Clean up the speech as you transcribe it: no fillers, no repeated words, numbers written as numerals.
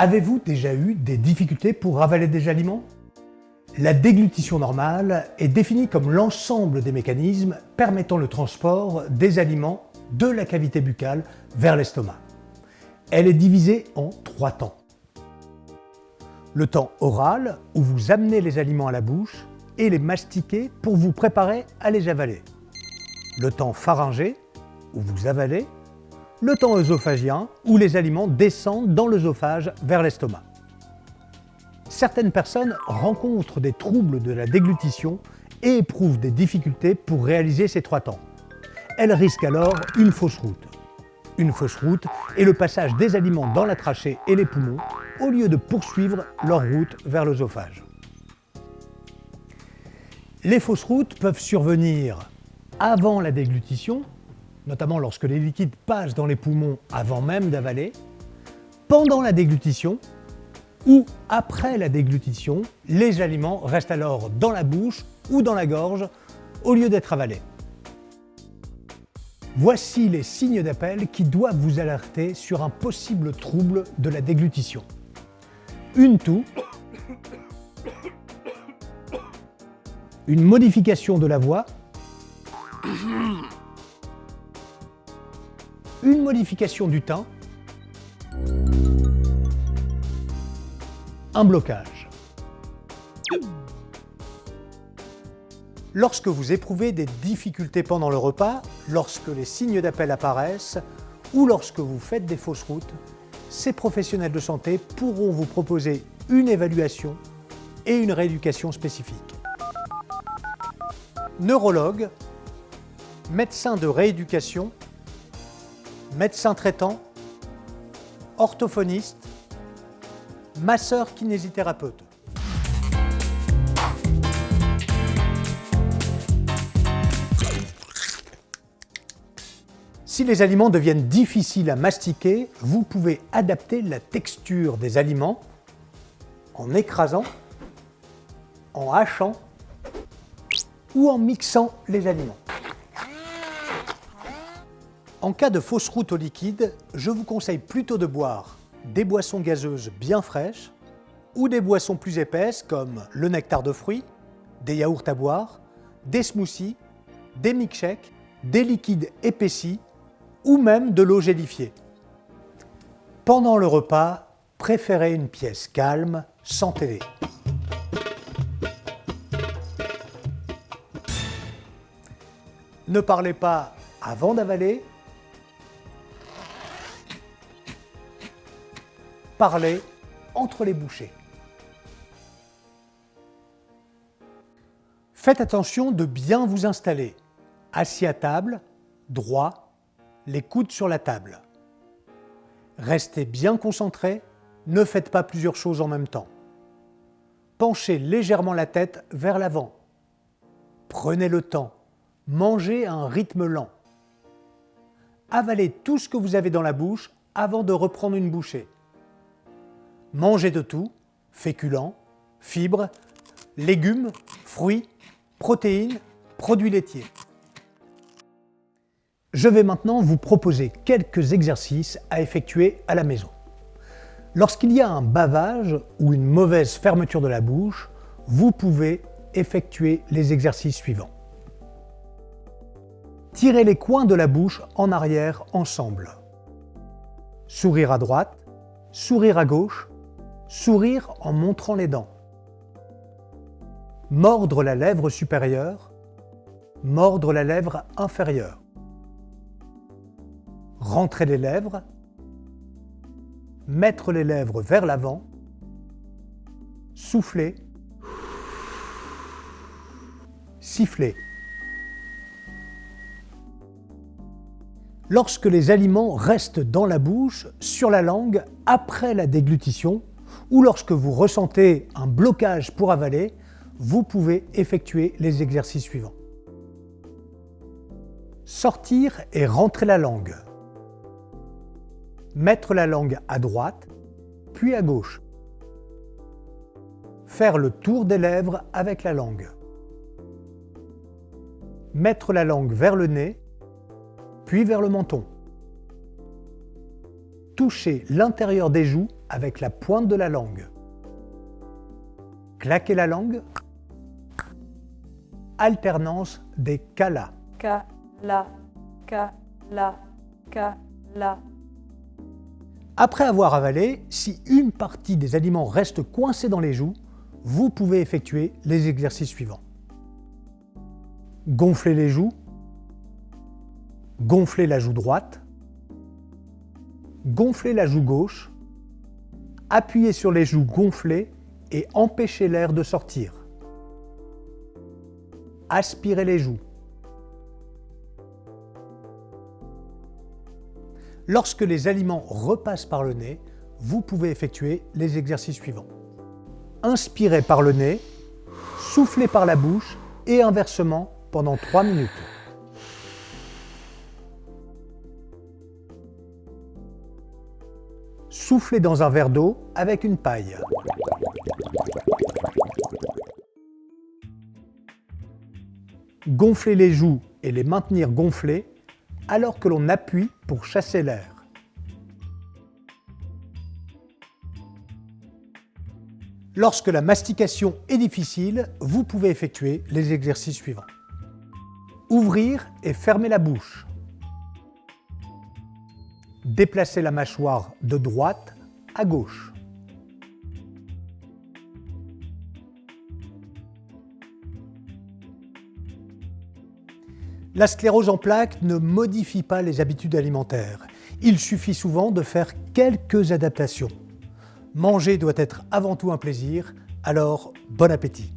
Avez-vous déjà eu des difficultés pour avaler des aliments? La déglutition normale est définie comme l'ensemble des mécanismes permettant le transport des aliments de la cavité buccale vers l'estomac. Elle est divisée en 3 temps. Le temps oral, où vous amenez les aliments à la bouche et les mastiquez pour vous préparer à les avaler. Le temps pharyngé, où vous avalez. Le temps œsophagien, où les aliments descendent dans l'œsophage vers l'estomac. Certaines personnes rencontrent des troubles de la déglutition et éprouvent des difficultés pour réaliser ces 3 temps. Elles risquent alors une fausse route. Une fausse route est le passage des aliments dans la trachée et les poumons au lieu de poursuivre leur route vers l'œsophage. Les fausses routes peuvent survenir avant la déglutition, notamment lorsque les liquides passent dans les poumons avant même d'avaler, pendant la déglutition ou après la déglutition, les aliments restent alors dans la bouche ou dans la gorge au lieu d'être avalés. Voici les signes d'appel qui doivent vous alerter sur un possible trouble de la déglutition. Une toux, une modification de la voix, une modification du teint, un blocage. Lorsque vous éprouvez des difficultés pendant le repas, lorsque les signes d'appel apparaissent ou lorsque vous faites des fausses routes, ces professionnels de santé pourront vous proposer une évaluation et une rééducation spécifique. Neurologue, médecin de rééducation, médecin traitant, orthophoniste, masseur kinésithérapeute. Si les aliments deviennent difficiles à mastiquer, vous pouvez adapter la texture des aliments en écrasant, en hachant ou en mixant les aliments. En cas de fausse route au liquide, je vous conseille plutôt de boire des boissons gazeuses bien fraîches ou des boissons plus épaisses comme le nectar de fruits, des yaourts à boire, des smoothies, des milkshakes, des liquides épaissis ou même de l'eau gélifiée. Pendant le repas, préférez une pièce calme, sans télé. Ne parlez pas avant d'avaler. Parlez entre les bouchées. Faites attention de bien vous installer, assis à table, droit, les coudes sur la table. Restez bien concentré, ne faites pas plusieurs choses en même temps. Penchez légèrement la tête vers l'avant. Prenez le temps, mangez à un rythme lent. Avalez tout ce que vous avez dans la bouche avant de reprendre une bouchée. Mangez de tout, féculents, fibres, légumes, fruits, protéines, produits laitiers. Je vais maintenant vous proposer quelques exercices à effectuer à la maison. Lorsqu'il y a un bavage ou une mauvaise fermeture de la bouche, vous pouvez effectuer les exercices suivants. Tirez les coins de la bouche en arrière ensemble. Sourire à droite, sourire à gauche, sourire en montrant les dents. Mordre la lèvre supérieure, mordre la lèvre inférieure. Rentrer les lèvres, mettre les lèvres vers l'avant, souffler, siffler. Lorsque les aliments restent dans la bouche, sur la langue, après la déglutition, ou lorsque vous ressentez un blocage pour avaler, vous pouvez effectuer les exercices suivants. Sortir et rentrer la langue. Mettre la langue à droite, puis à gauche. Faire le tour des lèvres avec la langue. Mettre la langue vers le nez, puis vers le menton. Toucher l'intérieur des joues avec la pointe de la langue. Claquez la langue. Alternance des ka-la. Ka-la, ka-la, ka-la. Après avoir avalé, si une partie des aliments reste coincée dans les joues, vous pouvez effectuer les exercices suivants. Gonflez les joues. Gonflez la joue droite. Gonflez la joue gauche. Appuyez sur les joues gonflées et empêchez l'air de sortir. Aspirez les joues. Lorsque les aliments repassent par le nez, vous pouvez effectuer les exercices suivants. Inspirez par le nez, soufflez par la bouche et inversement pendant 3 minutes. Soufflez dans un verre d'eau avec une paille. Gonflez les joues et les maintenir gonflées alors que l'on appuie pour chasser l'air. Lorsque la mastication est difficile, vous pouvez effectuer les exercices suivants. Ouvrir et fermer la bouche. Déplacer la mâchoire de droite à gauche. La sclérose en plaques ne modifie pas les habitudes alimentaires. Il suffit souvent de faire quelques adaptations. Manger doit être avant tout un plaisir, alors bon appétit!